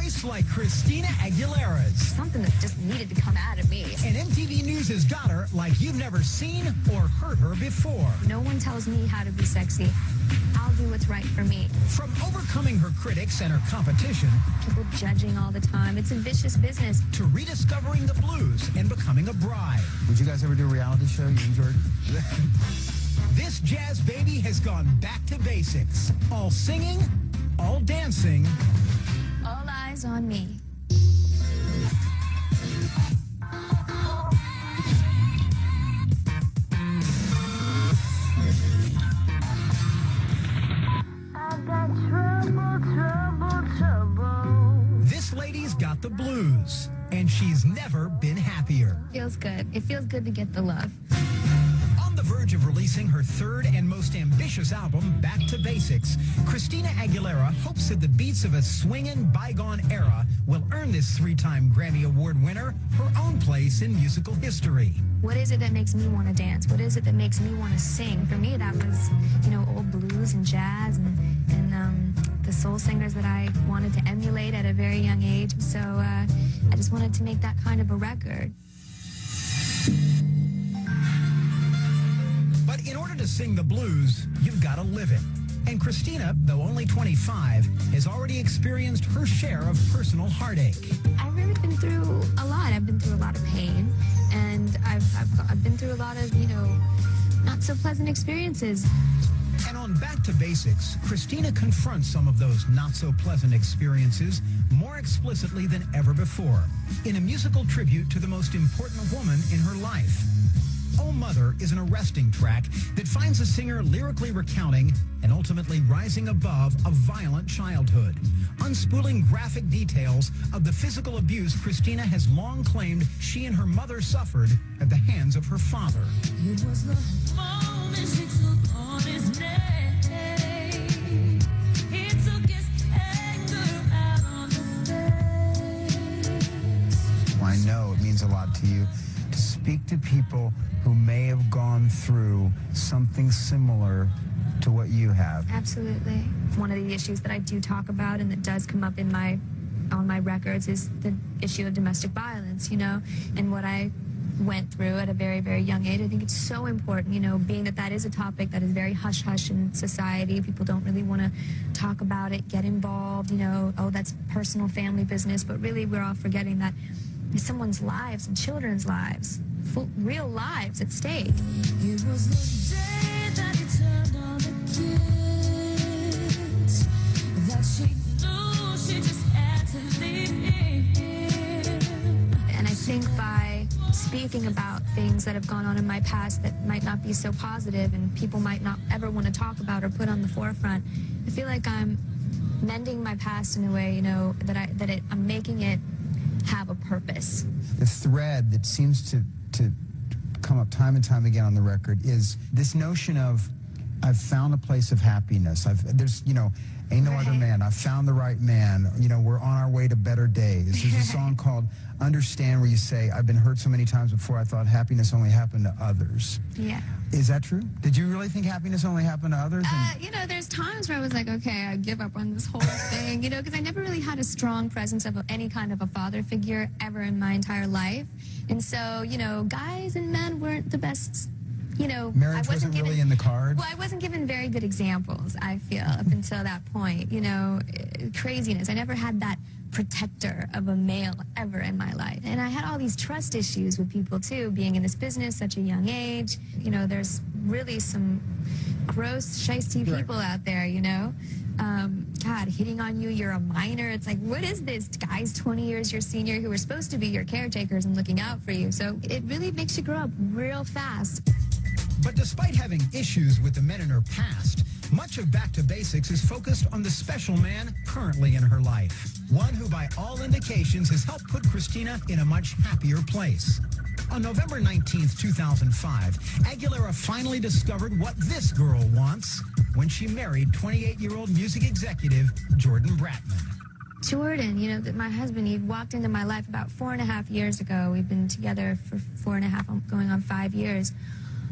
voice like Christina Aguilera's. Something that just needed to come out of me. And MTV News has got her like you've never seen or heard her before. No one tells me how to be sexy. I'll do what's right for me. From overcoming her critics and her competition, people judging all the time, it's a vicious business, to rediscovering the blues and becoming a bride. Would you guys ever do a reality show, you and Jordan? This jazz baby has gone back to basics. All singing, all dancing. All eyes on me. This lady's got the blues, and she's never been happier. Feels good. It feels good to get the love. On the verge of releasing her third and most ambitious album, Back to Basics, Christina Aguilera hopes that the beats of a swingin' bygone era will earn this three-time Grammy Award winner her own place in musical history. What is it that makes me want to dance? What is it that makes me want to sing? For me, that was, old blues and jazz and the soul singers that I wanted to emulate at a very young age. So I just wanted to make that kind of a record. But in order to sing the blues, you've got to live it. And Christina, though only 25, has already experienced her share of personal heartache. I've really been through a lot. I've been through a lot of pain, and I've been through a lot of, not so pleasant experiences. And on Back to Basics, Christina confronts some of those not-so-pleasant experiences more explicitly than ever before in a musical tribute to the most important woman in her life. Oh Mother is an arresting track that finds the singer lyrically recounting and ultimately rising above a violent childhood, unspooling graphic details of the physical abuse Christina has long claimed she and her mother suffered at the hands of her father. It was the moment she took on his name. He took his anger out on the face. I know it means a lot to you to speak to people who may have gone through something similar to what you have. Absolutely. One of the issues that I do talk about and that does come up in on my records is the issue of domestic violence, and what I went through at a very, very young age. I think it's so important, being that is a topic that is very hush-hush in society. People don't really want to talk about it, get involved, oh, that's personal family business, but really we're all forgetting that someone's lives and children's lives, real lives at stake. It was the day that he turned on the kids, that she knew she just had to leave him. And I think by speaking about things that have gone on in my past that might not be so positive and people might not ever want to talk about or put on the forefront, I feel like I'm mending my past in a way, I'm making it have a purpose. The thread that seems to come up time and time again on the record is this notion of, I've found a place of happiness. Ain't no other man. I've found the right man. We're on our way to better days. There's a song called Understand where you say, I've been hurt so many times before I thought happiness only happened to others. Yeah. Is that true? Did you really think happiness only happened to others? There's times where I was like, okay, I give up on this whole thing, because I never really had a strong presence of any kind of a father figure ever in my entire life. And so, guys and men weren't the best, Marriage wasn't really in the cards? Well, I wasn't given very good examples, I feel, up until that point. Craziness. I never had that protector of a male ever in my life. And I had all these trust issues with people, too, being in this business such a young age. There's really some gross, shiesty people out there, God, hitting on you, you're a minor. It's like, what is this? Guys 20 years your senior who are supposed to be your caretakers and looking out for you. So it really makes you grow up real fast. But despite having issues with the men in her past, much of Back to Basics is focused on the special man currently in her life. One who, by all indications, has helped put Christina in a much happier place. On November 19th, 2005, Aguilera finally discovered what this girl wants when she married 28-year-old music executive Jordan Bratman. Jordan, my husband, he walked into my life about 4.5 years ago. We've been together for 4.5, going on 5 years.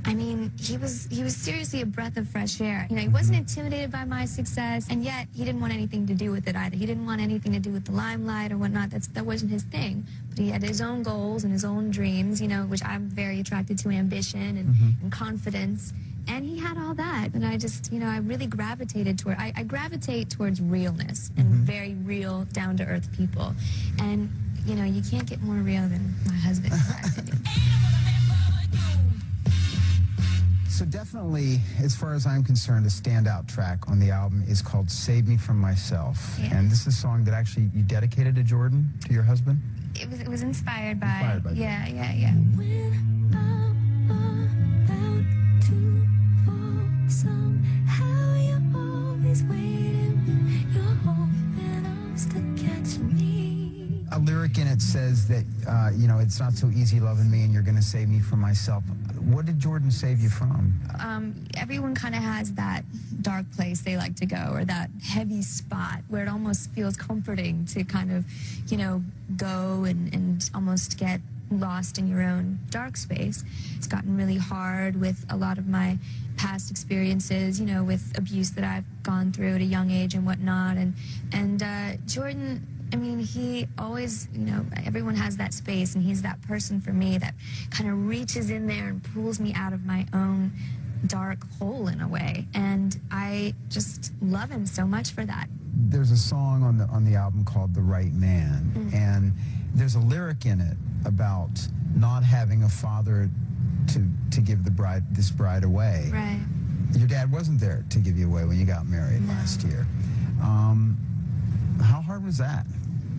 I mean, he was seriously a breath of fresh air. You know, he wasn't intimidated by my success, and yet he didn't want anything to do with it either. He didn't want anything to do with the limelight or whatnot. That wasn't his thing. But he had his own goals and his own dreams, you know, which I'm very attracted to, ambition and confidence. And he had all that. And I just, you know, I really gravitated toward, I gravitate towards realness and very real, down-to-earth people. And, you know, you can't get more real than my husband, in my opinion. So definitely, as far as I'm concerned, a standout track on the album is called Save Me From Myself. Yeah. And this is a song that actually you dedicated to Jordan, to your husband? It was inspired by, Inspired by yeah. When I'm about to fall, somehow you're always waiting when you're hoping else to catch me. A lyric in it says that, you know, it's not so easy loving me and you're going to save me from myself. What did Jordan save you from? Everyone kind of has that dark place they like to go, or that heavy spot where it almost feels comforting to kind of, you know, go and almost get lost in your own dark space. It's gotten really hard with a lot of my past experiences, you know, with abuse that I've gone through at a young age and whatnot. And Jordan, I mean, he always, you know, everyone has that space, and he's that person for me that kind of reaches in there and pulls me out of my own dark hole in a way. And I just love him so much for that. There's a song on the album called The Right Man, and there's a lyric in it about not having a father to give this bride away. Right. Your dad wasn't there to give you away when you got married last year. How hard was that?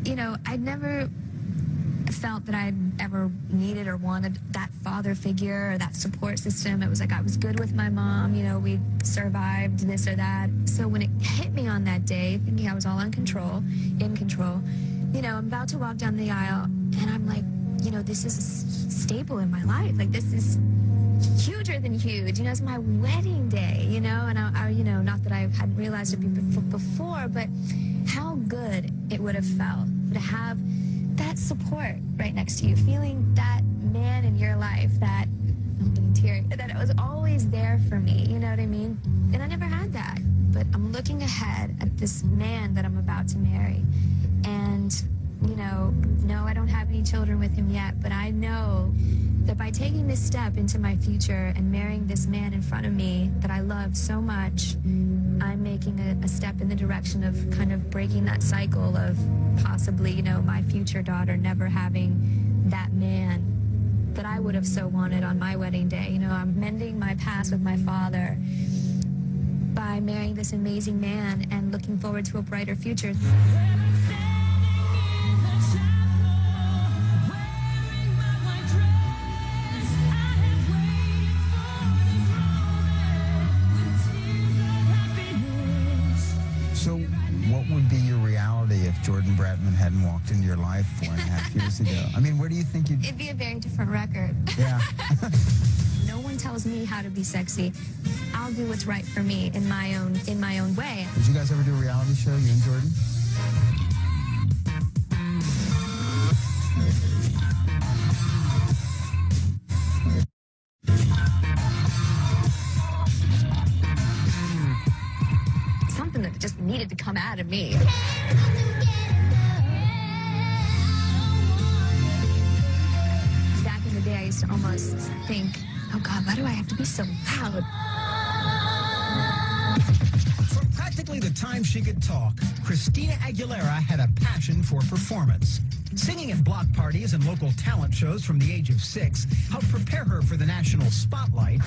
You know, I'd never felt that I'd ever needed or wanted that father figure or that support system. It was like I was good with my mom, you know, we survived this or that. So when it hit me on that day, thinking I was all in control, you know, I'm about to walk down the aisle, and I'm like, you know, this is a staple in my life. Like, this is huger than huge. You know, it's my wedding day, you know, and I you know, not that I hadn't realized it before, but how good it would have felt to have that support right next to you, feeling that man in your life that, I'm getting teary, that it was always there for me, you know what I mean? And I never had that. But I'm looking ahead at this man that I'm about to marry, and, you know, no, I don't have any children with him yet, but I know that by taking this step into my future and marrying this man in front of me that I love so much, I'm making a step in the direction of kind of breaking that cycle of possibly, you know, my future daughter never having that man that I would have so wanted on my wedding day. You know, I'm mending my past with my father by marrying this amazing man and looking forward to a brighter future. So what would be your reality if Jordan Bratman hadn't walked into your life 4.5 years ago? I mean, where do you think you'd... It'd be a very different record. Yeah. No one tells me how to be sexy. I'll do what's right for me in my own way. Did you guys ever do a reality show, you and Jordan? Something that just needed to come out of me. Back in the day, I used to almost think, oh God, why do I have to be so loud? From practically the time she could talk, Christina Aguilera had a passion for performance. Singing at block parties and local talent shows from the age of 6 helped prepare her for the national spotlight,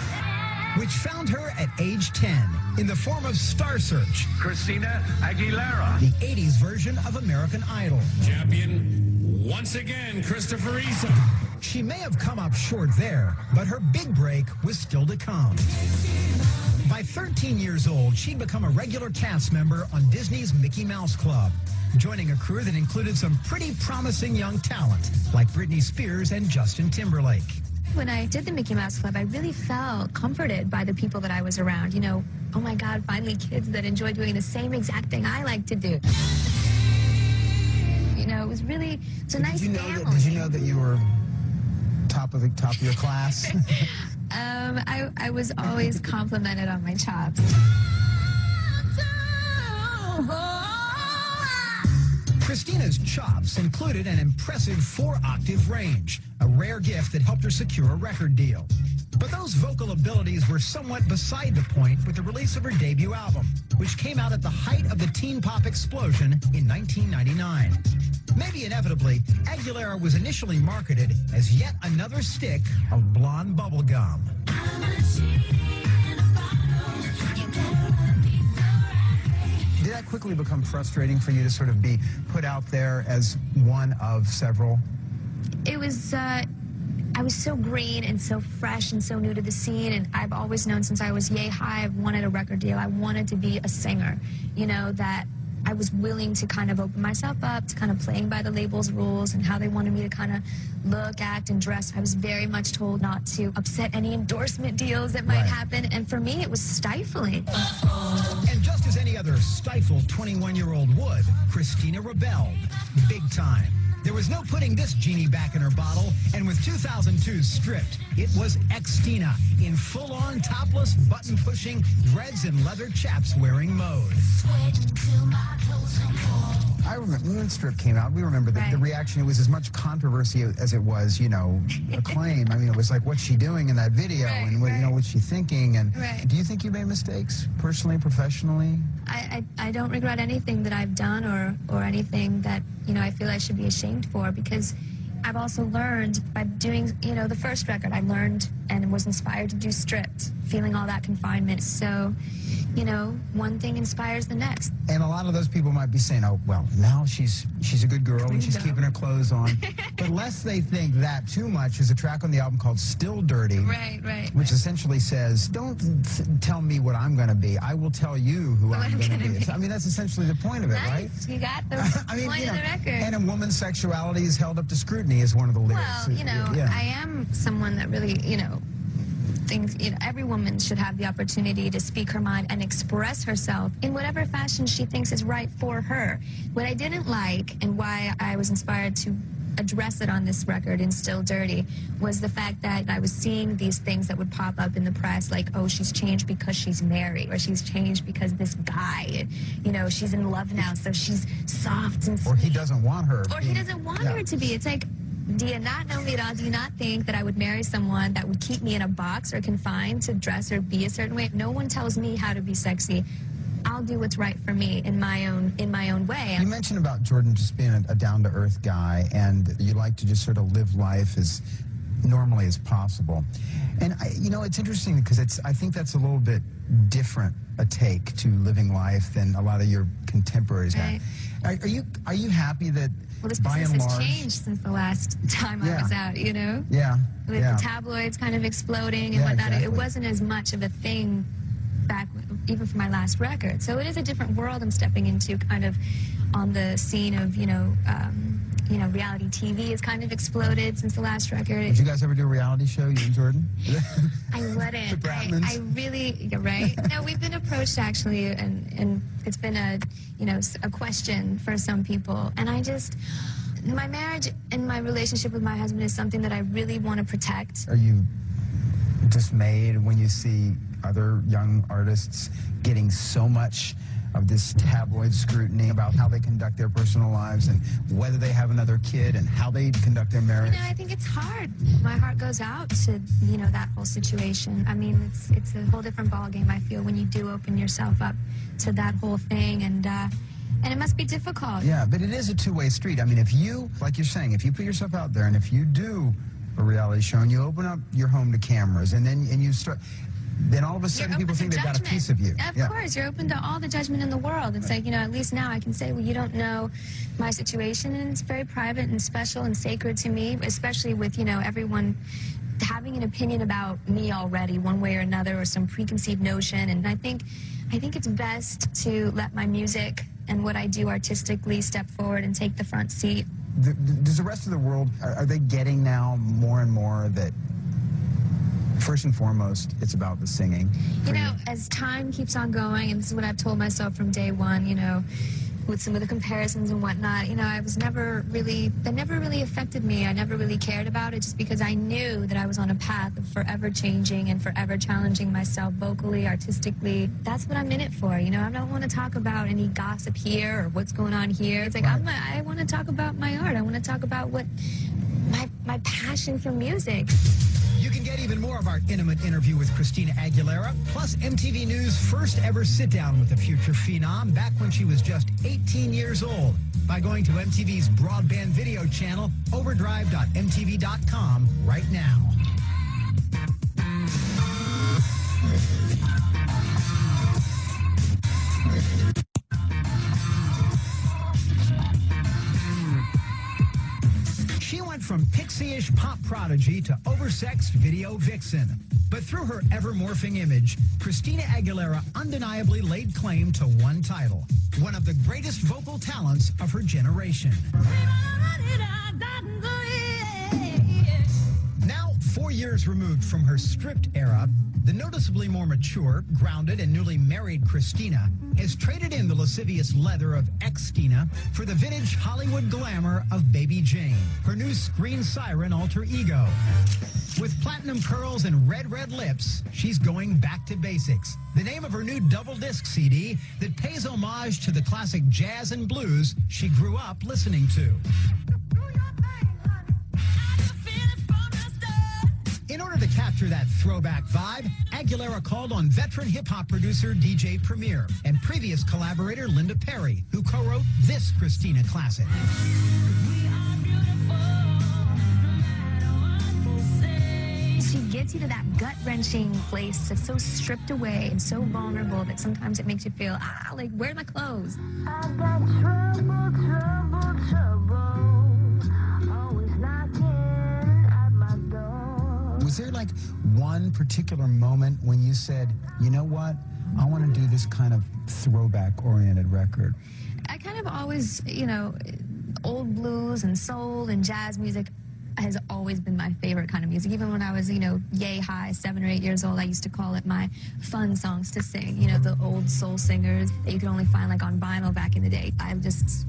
which found her at age 10 in the form of Star Search, Christina Aguilera. the 80s version of American Idol. Champion once again, Christopher Isa. She may have come up short there, but her big break was still to come. By 13 years old, she'd become a regular cast member on Disney's Mickey Mouse Club, joining a crew that included some pretty promising young talent, like Britney Spears and Justin Timberlake. When I did the Mickey Mouse Club, I really felt comforted by the people that I was around. You know, oh my God, finally kids that enjoy doing the same exact thing I like to do. You know, it was really, it's a nice family. Did you know that you were top of your class? I was always complimented on my chops. Christina's chops included an impressive 4-octave range, a rare gift that helped her secure a record deal. But those vocal abilities were somewhat beside the point with the release of her debut album, which came out at the height of the teen pop explosion in 1999. Maybe inevitably, Aguilera was initially marketed as yet another stick of blonde bubble gum. Did that quickly become frustrating for you to sort of be put out there as one of several? It was, I was so green and so fresh and so new to the scene, and I've always known since I was yay high, I've wanted a record deal. I wanted to be a singer, you know, that I was willing to kind of open myself up to kind of playing by the label's rules and how they wanted me to kind of look, act, and dress. I was very much told not to upset any endorsement deals that might happen, and for me, it was stifling. And just as any other stifled 21-year-old would, Christina rebelled, big time. There was no putting this genie back in her bottle, and with 2002's Stripped, it was Xtina in full-on topless, button-pushing, dreads and leather chaps-wearing mode. I remember when Stripped came out, we remember the reaction. It was as much controversy as it was, you know, acclaim. I mean, it was like, what's she doing in that video? And what, you know, what's she thinking? And do you think you made mistakes, personally, professionally? I don't regret anything that I've done or anything that, you know, I feel I should be ashamed for, because I've also learned by doing, you know, the first record, I learned and was inspired to do Stripped, feeling all that confinement. So, you know, one thing inspires the next. And a lot of those people might be saying, oh, well, now she's a good girl and she's keeping her clothes on. But lest they think that too much, is a track on the album called Still Dirty. Which essentially says, don't tell me what I'm going to be. I will tell you who I'm going to be. I mean, that's essentially the point of it, right? You got the point of the record. And a woman's sexuality is held up to scrutiny is one of the lyrics. Well, you know, I am someone that really, you know, thinks, you know, every woman should have the opportunity to speak her mind and express herself in whatever fashion she thinks is right for her. What I didn't like, and why I was inspired to address it on this record in Still Dirty, was the fact that I was seeing these things that would pop up in the press, like, oh, she's changed because she's married, or she's changed because this guy, you know, she's in love now, so she's soft and sweet. Or he doesn't want her. Or he doesn't want her to be. It's like, do you not know me at all? Do you not think that I would marry someone that would keep me in a box or confined to dress or be a certain way? No one tells me how to be sexy. I'll do what's right for me in my own way. You mentioned about Jordan just being a down-to-earth guy, and you like to just sort of live life as normally as possible. And you know, it's interesting because I think that's a little bit different a take to living life than a lot of your contemporaries have. Are you happy that, well, this by business and has large, changed since the last time I was out, you know? With the tabloids kind of exploding and whatnot, it wasn't as much of a thing back, even for my last record. So it is a different world I'm stepping into, kind of on the scene of, you know, reality TV has kind of exploded since the last record. Did you guys ever do a reality show, you and Jordan? I wouldn't. I really, you're right. No, we've been approached actually, and it's been a, you know, a question for some people. And my marriage and my relationship with my husband is something that I really want to protect. Are you dismayed when you see other young artists getting so much of this tabloid scrutiny about how they conduct their personal lives and whether they have another kid and how they conduct their marriage? You know, I think it's hard. My heart goes out to, you know, that whole situation. I mean, it's a whole different ballgame, I feel, when you do open yourself up to that whole thing, and it must be difficult. Yeah, but it is a two-way street. I mean, if you, like you're saying, if you put yourself out there and if you do a reality show and you open up your home to cameras and then you start, then all of a sudden people think they've got a piece of you. Of course, you're open to all the judgment in the world. It's like, you know, at least now I can say, well, you don't know my situation, and it's very private and special and sacred to me, especially with, you know, everyone having an opinion about me already, one way or another, or some preconceived notion. And I think it's best to let my music and what I do artistically step forward and take the front seat. Does the rest of the world, are they getting now more and more that first and foremost, it's about the singing? You know, as time keeps on going, and this is what I've told myself from day one, you know, with some of the comparisons and whatnot, you know, that never really affected me. I never really cared about it, just because I knew that I was on a path of forever changing and forever challenging myself vocally, artistically. That's what I'm in it for, you know. I don't want to talk about any gossip here or what's going on here. It's like, I want to talk about my art. I want to talk about what my passion for music. You can get even more of our intimate interview with Christina Aguilera, plus MTV News' first ever sit-down with the future phenom back when she was just 18 years old by going to MTV's broadband video channel, overdrive.mtv.com, right now. She went from pixie-ish pop prodigy to oversexed video vixen. But through her ever-morphing image, Christina Aguilera undeniably laid claim to one title, one of the greatest vocal talents of her generation. Now, 4 years removed from her stripped era, the noticeably more mature, grounded, and newly married Christina has traded in the lascivious leather of ex-Stina for the vintage Hollywood glamour of Baby Jane, her new screen siren alter ego. With platinum curls and red lips, she's going back to basics. The name of her new double-disc CD that pays homage to the classic jazz and blues she grew up listening to. In order to capture that throwback vibe, Aguilera called on veteran hip-hop producer DJ Premier and previous collaborator Linda Perry, who co-wrote this Christina classic. She gets you to that gut-wrenching place that's so stripped away and so vulnerable that sometimes it makes you feel, like, where are my clothes? I got trouble, always knocking at my door. Was there like one particular moment when you said, you know what, I want to do this kind of throwback-oriented record? I kind of always, you know, old blues and soul and jazz music has always been my favorite kind of music. Even when I was, you know, yay high, 7 or 8 years old, I used to call it my fun songs to sing. You know, the old soul singers that you could only find like on vinyl back in the day. I was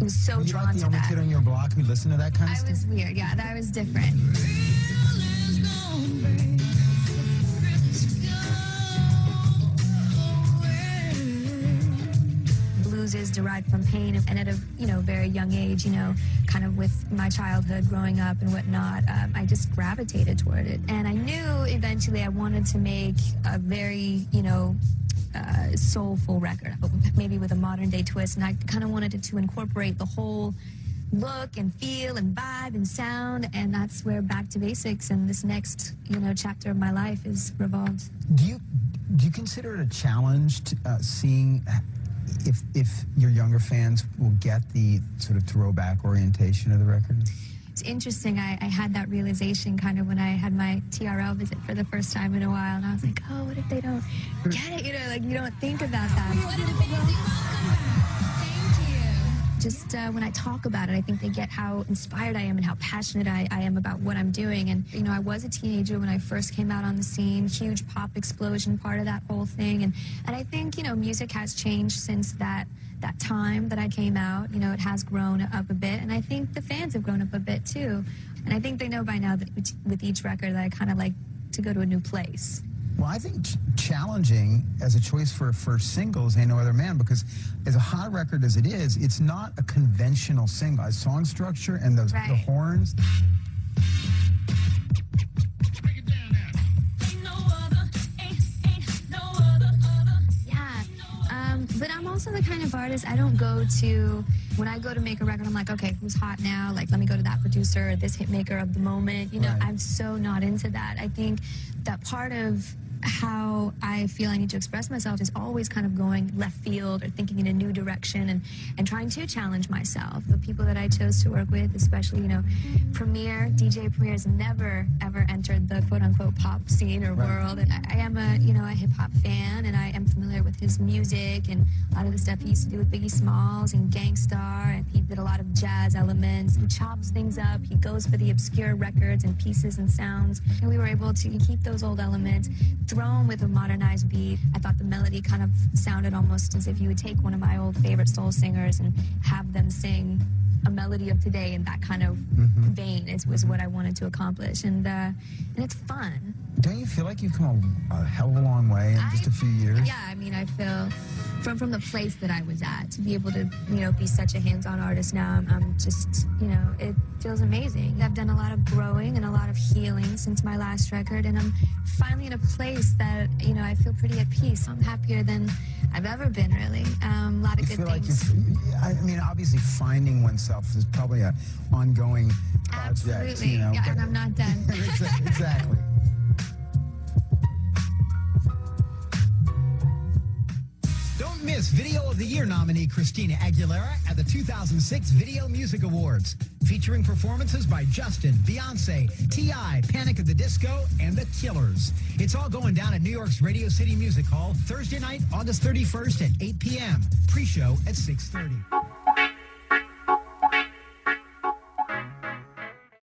so drawn to that. You're like the only kid on your block who listened to that kind of stuff? I was weird, yeah, I was different. Blues is derived from pain, and at a, you know, very young age, you know, kind of with my childhood growing up and whatnot, I just gravitated toward it. And I knew eventually I wanted to make a very, you know, soulful record, maybe with a modern day twist, and I kind of wanted it to incorporate the whole look and feel and vibe and sound, and that's where Back to Basics and this next, you know, chapter of my life is revolved. Do you consider it a challenge to, seeing if your younger fans will get the sort of throwback orientation of the record? It's interesting. I had that realization kind of when I had my TRL visit for the first time in a while, and I was like, oh, what if they don't get it? You know, like, you don't think about that. Just when I talk about it, I think they get how inspired I am and how passionate I am about what I'm doing. And, you know, I was a teenager when I first came out on the scene, huge pop explosion, part of that whole thing. And I think, you know, music has changed since that time that I came out. You know, it has grown up a bit, and I think the fans have grown up a bit too. And I think they know by now that with each record that I kind of like to go to a new place. Well, I think challenging as a choice for a first single is Ain't No Other Man, because as a hot record as it is, it's not a conventional single. A song structure and the horns. But I'm also the kind of artist, I don't go to, when I go to make a record, I'm like, okay, who's hot now? Like, let me go to that producer or this hit maker of the moment. You know, I'm so not into that. I think that part of how I feel I need to express myself is always kind of going left field or thinking in a new direction and trying to challenge myself. The people that I chose to work with, especially, you know, DJ Premier has never, ever entered the quote-unquote pop scene or world. And I am a, you know, a hip-hop fan, and I am familiar with his music and a lot of the stuff he used to do with Biggie Smalls and Gangstar, and he did a lot of jazz elements. He chops things up. He goes for the obscure records and pieces and sounds. And we were able to keep those old elements, thrown with a modernized beat. I thought the melody kind of sounded almost as if you would take one of my old favorite soul singers and have them sing a melody of today in that kind of vein was what I wanted to accomplish. And it's fun. Don't you feel like you've come a hell of a long way in just a few years? Yeah, I mean, I feel from the place that I was at, to be able to, be such a hands-on artist now, I'm just, it feels amazing. I've done a lot of growing and a lot of healing since my last record, and I'm finally in a place that, I feel pretty at peace. I'm happier than I've ever been, really. A lot of good things. I mean, obviously finding oneself is probably an ongoing project. Absolutely, yeah, and I'm not done. Exactly. Don't miss Video of the Year nominee Christina Aguilera at the 2006 Video Music Awards, featuring performances by Justin, Beyonce, T.I., Panic at the Disco, and The Killers. It's all going down at New York's Radio City Music Hall Thursday night, August 31st at 8 p.m. Pre-show at 6:30.